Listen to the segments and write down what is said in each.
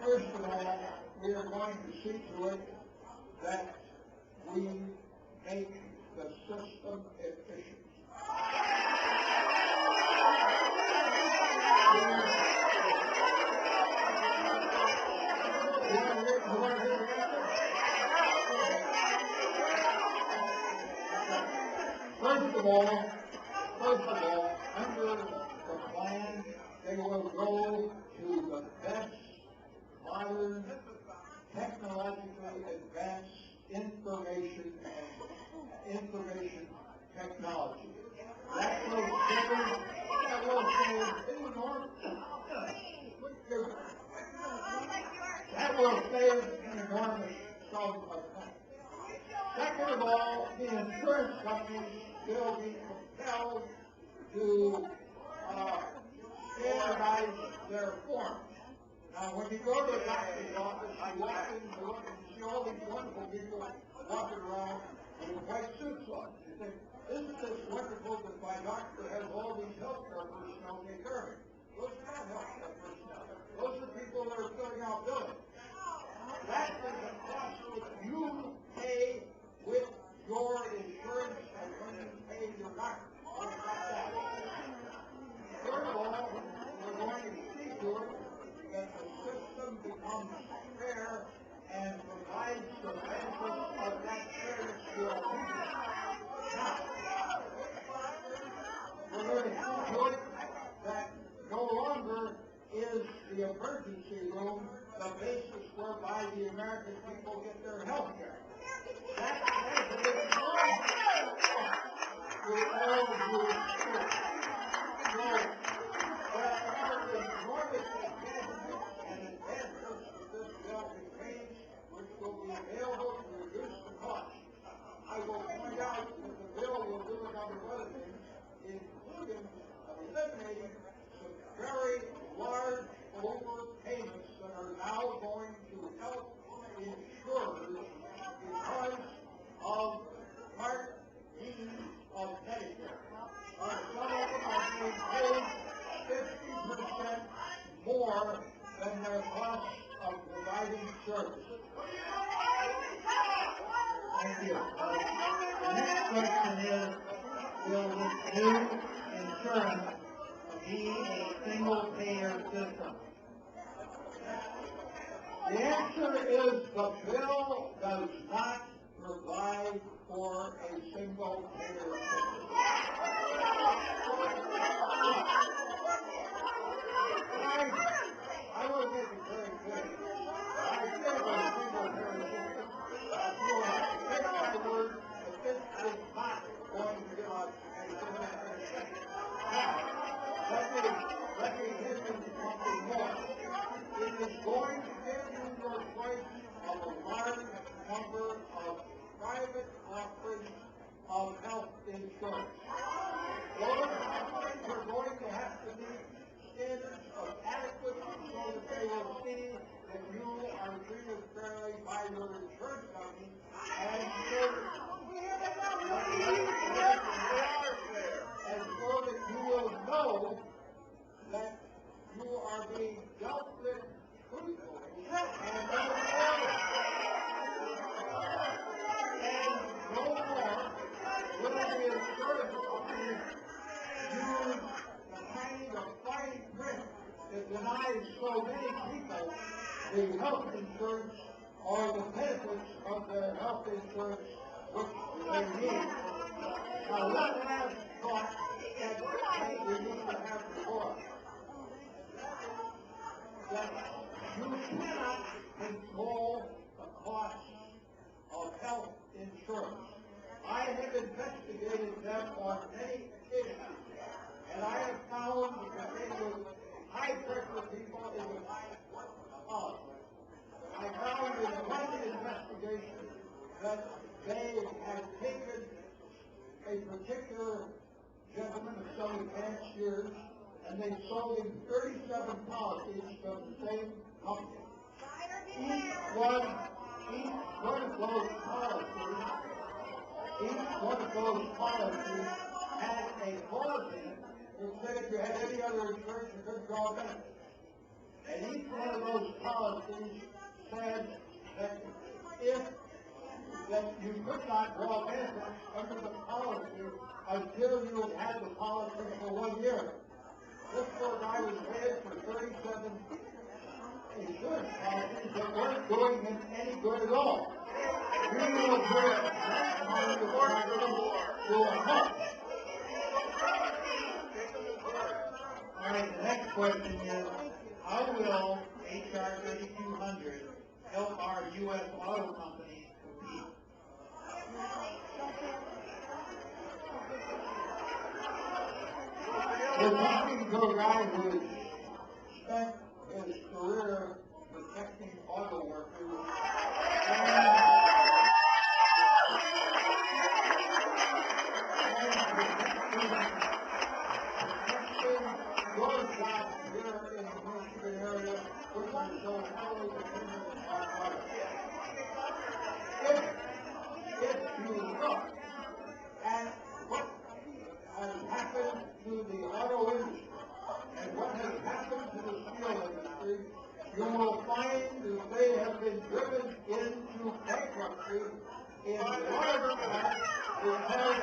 First of all, we are going to see to it that we make the system efficient. First of all, under the plan, they will go to the best modern, technologically advanced information technology. That will save an enormous sum of money. Second of all, the insurance companies will be compelled to standardize their forms. Now, when you go to the doctor's office, you walk in and look and see all these wonderful people walking around with white suits on. You think, isn't this wonderful that my doctor has all these healthcare personnel take care of me? Those are not healthcare personnel. Those are people that are filling out billing. That is a cost that you pay with your insurance and when you pay your doctor. Third of all, we're going to see to it that the system becomes fair and provides the benefits of that fairness to our people. Now, we're going to see to it that no longer is the emergency room the basis whereby the American people get their health care. That is available to reduce the cost. I will point out that the bill will do a number of other things, including eliminating some very large overpayments that are now going to help insurers because of Part D of Medicare. Some of them are being paid 50% more than their cost of providing services. Thank you. The next question is, will this new insurance be a single-payer system? The answer is the bill does not provide for a single-payer system. I will make it very clear. I said a single-payer system. Take my word that this is not going to give us a single-payer system. Now, let me hit into something more. It is going to give you your choice of a large number of private offerings of health insurance. Those offerings are going to have to meet standards of adequacy so that they will see that you are treated fairly by your insurance company and so that you will know that you are being dealt with truthfully and no more will the insurance companies use the kind of fine print that denies so many people the health insurance or the benefits of their health insurance which they need. Now let us talk that we need to have before. That you cannot control the cost of health insurance. I have investigated them on many occasions, and I have found that they would high-pressure people in the I found in one investigation that they had taken a particular gentleman of some advanced years, and they sold him 37 policies from the same company. Each one of those policies had a clause in it that said if you had any other insurance, you couldn't draw benefits. And each one of those policies policies said that that you could not draw benefits under the policy until you had had the policy for 1 year. This poor guy was paid for 37 insurance policies that weren't doing him any good at all. We will bring that money to a halt. All right, the next question is, how will H.R. 3200 help our U.S. auto companies compete? We're talking to a guy who spent his career protecting auto workers your job here in the Michigan area, which are so heavily dependent on auto. If you look at what has happened to the auto industry and what has happened to the steel industry, you will find that they have been driven into bankruptcy in large part because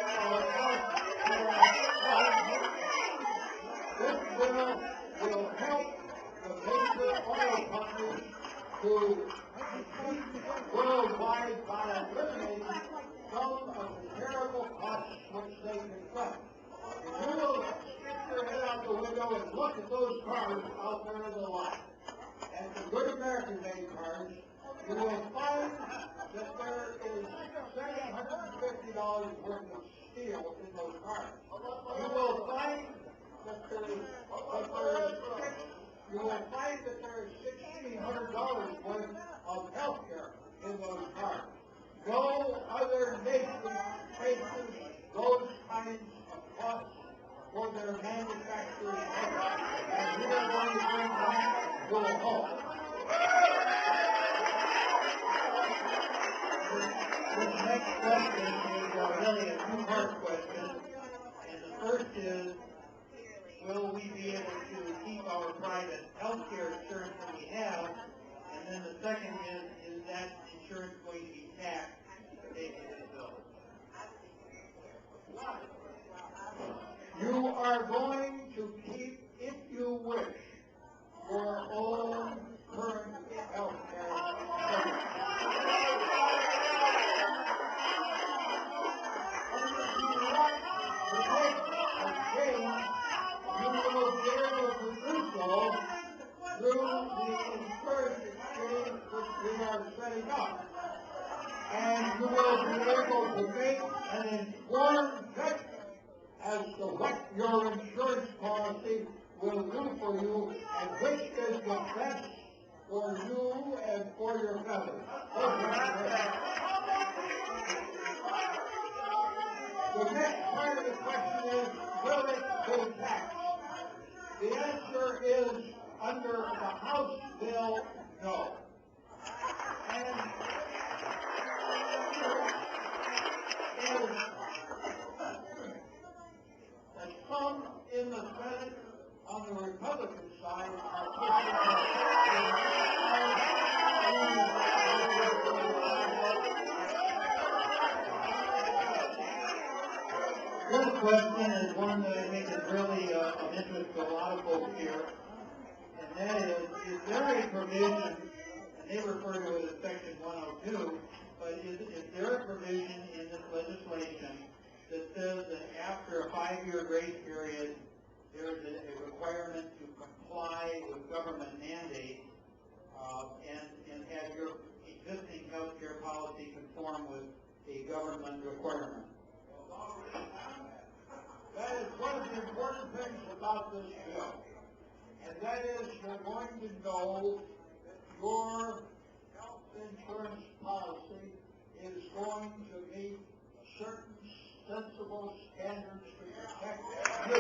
this bill will help the major oil companies to compete worldwide by eliminating some of the terrible costs which they confront. If you will stick your head out the window and look at those cars out there in the lot, and the good American-made cars, you will find that there is $750 worth of steel in those cars. You will find that there is $1,600 worth of health care in those cars. No other nation faces those kinds of costs for their manufacturing efforts, and we are going to bring that to a halt. This next question is really a two-part question, and the first is, will we be able to keep our private health care insurance that we have? And then the second is that insurance going to be taxed to pay for this bill? You are going to keep, if you wish, your own current health care coverage. If you want to make a change, you will be able to do so through the insurance exchange which we are setting up. And you will be able to make an informed judgment as to what your insurance policy will do for you and which is the best for you and for your family. The next part of the question is, will it be taxed? The answer is, under the House bill, no. And some in the Senate on the Republican side are This question is one that I think is really of interest to a lot of folks here, and that is there a provision, and they refer to it as Section 102, but is there a provision in this legislation that says that after a 5-year grace period, there is a requirement to comply with government mandates and have your existing health care policy conform with a government requirement? That is one of the important things about this bill, and that is you're going to know that your health insurance policy is going to meet certain sensible standards to protect you.